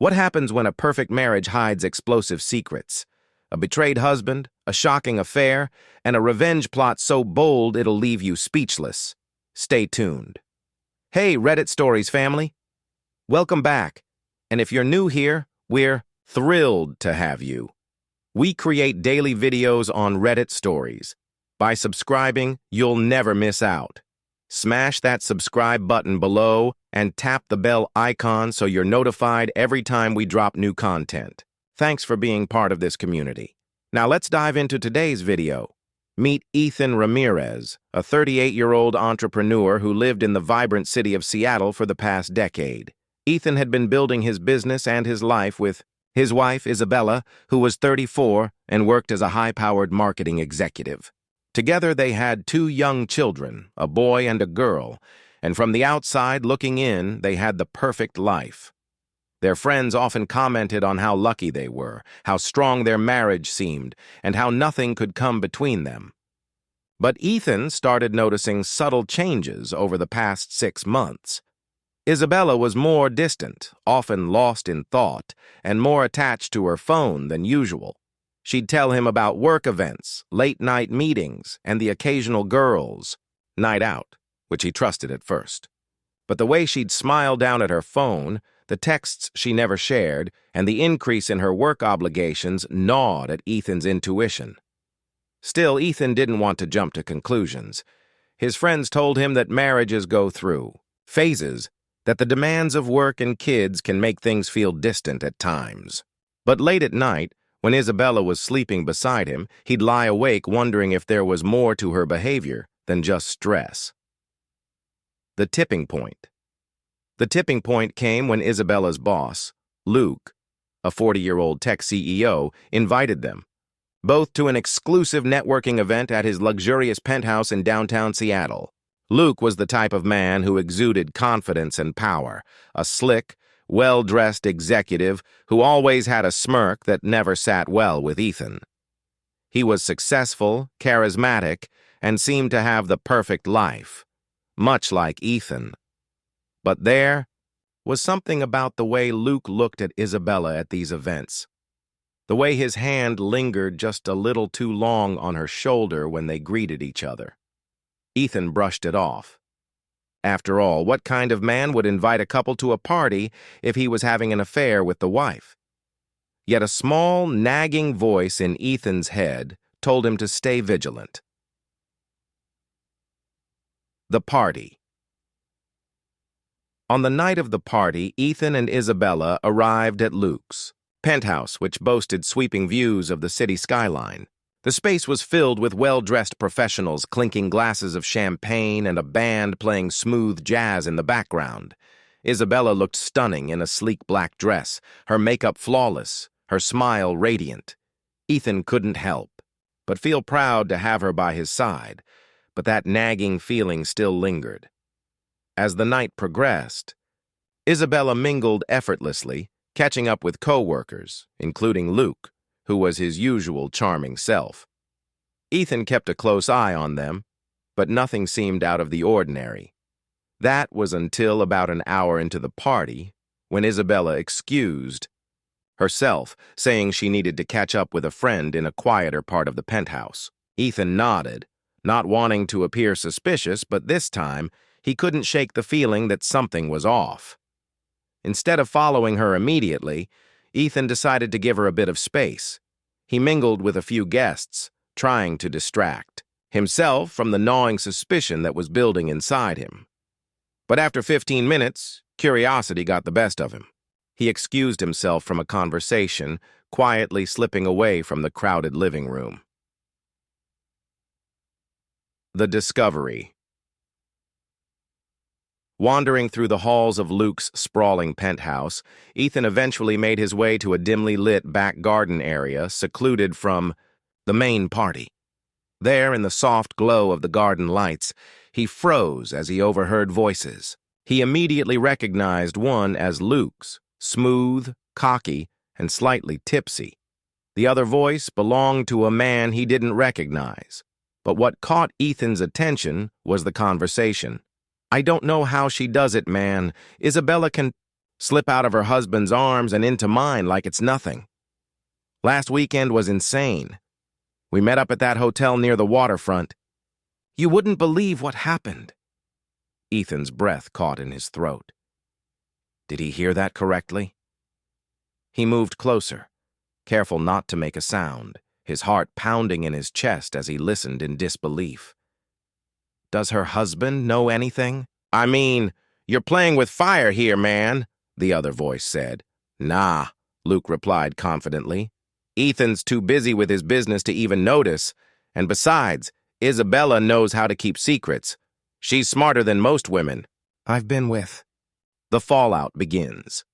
What happens when a perfect marriage hides explosive secrets? A betrayed husband, a shocking affair, and a revenge plot so bold it'll leave you speechless. Stay tuned. Hey, Reddit Stories family. Welcome back. And if you're new here, we're thrilled to have you. We create daily videos on Reddit Stories. By subscribing, you'll never miss out. Smash that subscribe button below and tap the bell icon so you're notified every time we drop new content. Thanks for being part of this community. Now let's dive into today's video. Meet Ethan Ramirez, a 38-year-old entrepreneur who lived in the vibrant city of Seattle for the past decade. Ethan had been building his business and his life with his wife, Isabella, who was 34 and worked as a high-powered marketing executive. Together they had 2 young children, a boy and a girl, and from the outside looking in, they had the perfect life. Their friends often commented on how lucky they were, how strong their marriage seemed, and how nothing could come between them. But Ethan started noticing subtle changes over the past 6 months. Isabella was more distant, often lost in thought, and more attached to her phone than usual. She'd tell him about work events, late-night meetings, and the occasional girls' night out, which he trusted at first. But the way she'd smile down at her phone, the texts she never shared, and the increase in her work obligations gnawed at Ethan's intuition. Still, Ethan didn't want to jump to conclusions. His friends told him that marriages go through phases, that the demands of work and kids can make things feel distant at times. But late at night, when Isabella was sleeping beside him, he'd lie awake wondering if there was more to her behavior than just stress. The tipping point. The tipping point came when Isabella's boss, Luke, a 40-year-old tech CEO, invited them, both to an exclusive networking event at his luxurious penthouse in downtown Seattle. Luke was the type of man who exuded confidence and power, a slick, well-dressed executive who always had a smirk that never sat well with Ethan. He was successful, charismatic, and seemed to have the perfect life, much like Ethan. But there was something about the way Luke looked at Isabella at these events, the way his hand lingered just a little too long on her shoulder when they greeted each other. Ethan brushed it off. After all, what kind of man would invite a couple to a party if he was having an affair with the wife? Yet a small, nagging voice in Ethan's head told him to stay vigilant. The party. On the night of the party, Ethan and Isabella arrived at Luke's penthouse, which boasted sweeping views of the city skyline. The space was filled with well-dressed professionals clinking glasses of champagne and a band playing smooth jazz in the background. Isabella looked stunning in a sleek black dress, her makeup flawless, her smile radiant. Ethan couldn't help but feel proud to have her by his side, but that nagging feeling still lingered. As the night progressed, Isabella mingled effortlessly, catching up with co-workers, including Luke, who was his usual charming self. Ethan kept a close eye on them, but nothing seemed out of the ordinary. That was until about an hour into the party, when Isabella excused herself, saying she needed to catch up with a friend in a quieter part of the penthouse. Ethan nodded, not wanting to appear suspicious, but this time he couldn't shake the feeling that something was off. Instead of following her immediately, Ethan decided to give her a bit of space. He mingled with a few guests, trying to distract himself from the gnawing suspicion that was building inside him. But after 15 minutes, curiosity got the best of him. He excused himself from a conversation, quietly slipping away from the crowded living room. The discovery. Wandering through the halls of Luke's sprawling penthouse, Ethan eventually made his way to a dimly lit back garden area secluded from the main party. There, in the soft glow of the garden lights, he froze as he overheard voices. He immediately recognized one as Luke's, smooth, cocky, and slightly tipsy. The other voice belonged to a man he didn't recognize. But what caught Ethan's attention was the conversation. "I don't know how she does it, man. Isabella can..." slip out of her husband's arms and into mine like it's nothing. Last weekend was insane. We met up at that hotel near the waterfront. You wouldn't believe what happened. Ethan's breath caught in his throat. Did he hear that correctly? He moved closer, careful not to make a sound, his heart pounding in his chest as he listened in disbelief. Does her husband know anything? I mean, you're playing with fire here, man, the other voice said. Nah, Luke replied confidently. Ethan's too busy with his business to even notice, and besides, Isabella knows how to keep secrets. She's smarter than most women I've been with. The fallout begins.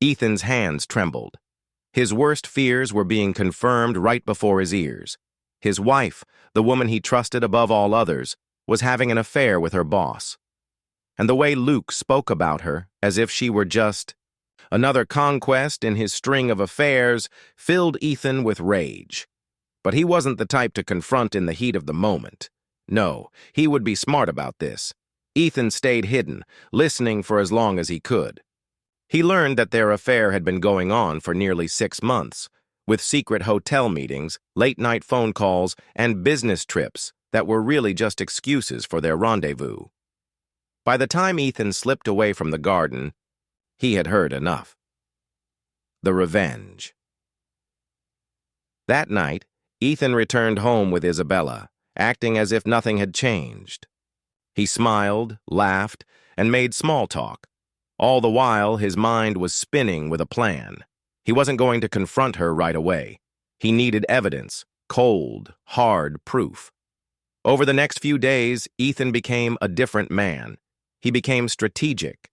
Ethan's hands trembled. His worst fears were being confirmed right before his ears. His wife, the woman he trusted above all others, was having an affair with her boss. And the way Luke spoke about her, as if she were just another conquest in his string of affairs, filled Ethan with rage. But he wasn't the type to confront in the heat of the moment. No, he would be smart about this. Ethan stayed hidden, listening for as long as he could. He learned that their affair had been going on for nearly 6 months, with secret hotel meetings, late-night phone calls, and business trips that were really just excuses for their rendezvous. By the time Ethan slipped away from the garden, he had heard enough. The revenge. That night, Ethan returned home with Isabella, acting as if nothing had changed. He smiled, laughed, and made small talk. All the while, his mind was spinning with a plan. He wasn't going to confront her right away. He needed evidence, cold, hard proof. Over the next few days, Ethan became a different man. He became strategic,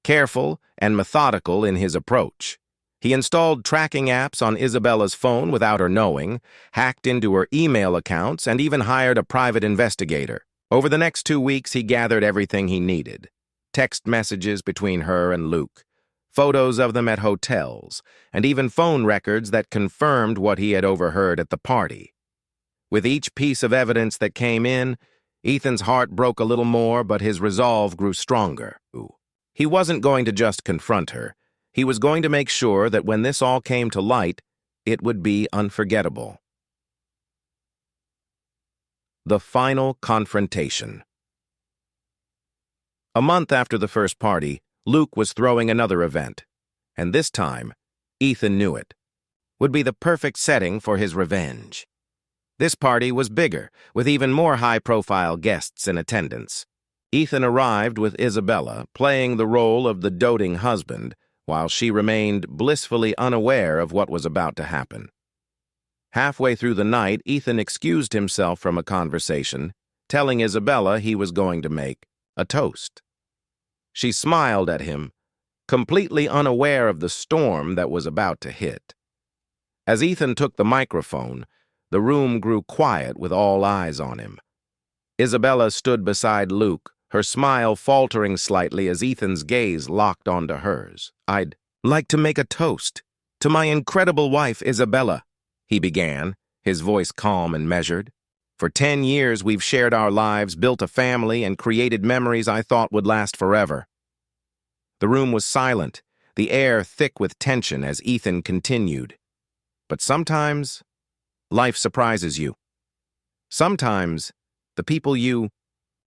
careful, and methodical in his approach. He installed tracking apps on Isabella's phone without her knowing, hacked into her email accounts, and even hired a private investigator. Over the next 2 weeks, he gathered everything he needed. Text messages between her and Luke, photos of them at hotels, and even phone records that confirmed what he had overheard at the party. With each piece of evidence that came in, Ethan's heart broke a little more, but his resolve grew stronger. He wasn't going to just confront her. He was going to make sure that when this all came to light, it would be unforgettable. The final confrontation. A month after the first party, Luke was throwing another event, and this time, Ethan knew it, would be the perfect setting for his revenge. This party was bigger, with even more high-profile guests in attendance. Ethan arrived with Isabella, playing the role of the doting husband, while she remained blissfully unaware of what was about to happen. Halfway through the night, Ethan excused himself from a conversation, telling Isabella he was going to make a toast. She smiled at him, completely unaware of the storm that was about to hit. As Ethan took the microphone, the room grew quiet with all eyes on him. Isabella stood beside Luke, her smile faltering slightly as Ethan's gaze locked onto hers. I'd like to make a toast to my incredible wife, Isabella, he began, his voice calm and measured. For 10 years, we've shared our lives, built a family, and created memories I thought would last forever. The room was silent, the air thick with tension as Ethan continued. But sometimes, life surprises you. Sometimes, the people you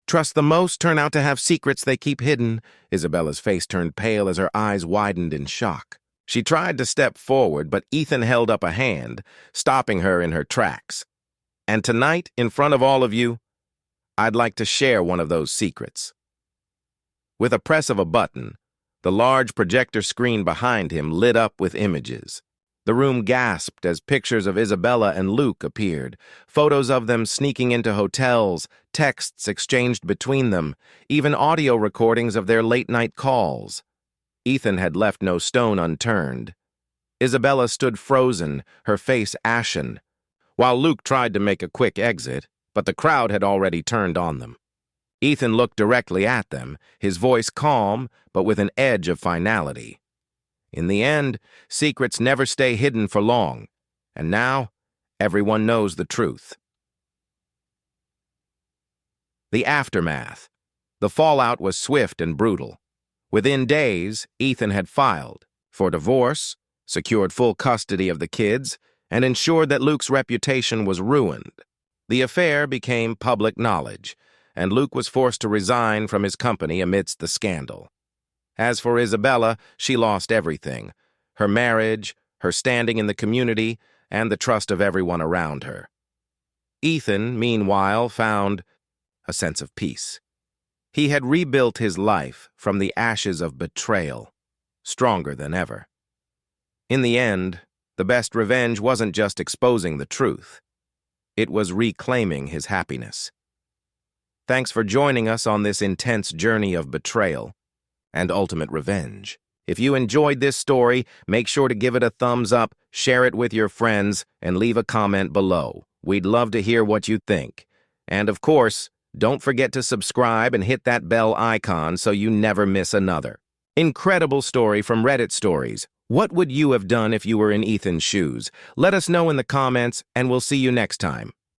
trust the most turn out to have secrets they keep hidden. Isabella's face turned pale as her eyes widened in shock. She tried to step forward, but Ethan held up a hand, stopping her in her tracks. And tonight, in front of all of you, I'd like to share one of those secrets. With a press of a button, the large projector screen behind him lit up with images. The room gasped as pictures of Isabella and Luke appeared, photos of them sneaking into hotels, texts exchanged between them, even audio recordings of their late-night calls. Ethan had left no stone unturned. Isabella stood frozen, her face ashen, while Luke tried to make a quick exit, but the crowd had already turned on them. Ethan looked directly at them, his voice calm, but with an edge of finality. In the end, secrets never stay hidden for long, and now everyone knows the truth. The aftermath. The fallout was swift and brutal. Within days, Ethan had filed for divorce, secured full custody of the kids, and ensured that Luke's reputation was ruined. The affair became public knowledge, and Luke was forced to resign from his company amidst the scandal. As for Isabella, she lost everything: her marriage, her standing in the community, and the trust of everyone around her. Ethan, meanwhile, found a sense of peace. He had rebuilt his life from the ashes of betrayal, stronger than ever. In the end, the best revenge wasn't just exposing the truth. It was reclaiming his happiness. Thanks for joining us on this intense journey of betrayal and ultimate revenge. If you enjoyed this story, make sure to give it a thumbs up, share it with your friends, and leave a comment below. We'd love to hear what you think. And of course, don't forget to subscribe and hit that bell icon so you never miss another incredible story from Reddit Stories. What would you have done if you were in Ethan's shoes? Let us know in the comments, and we'll see you next time.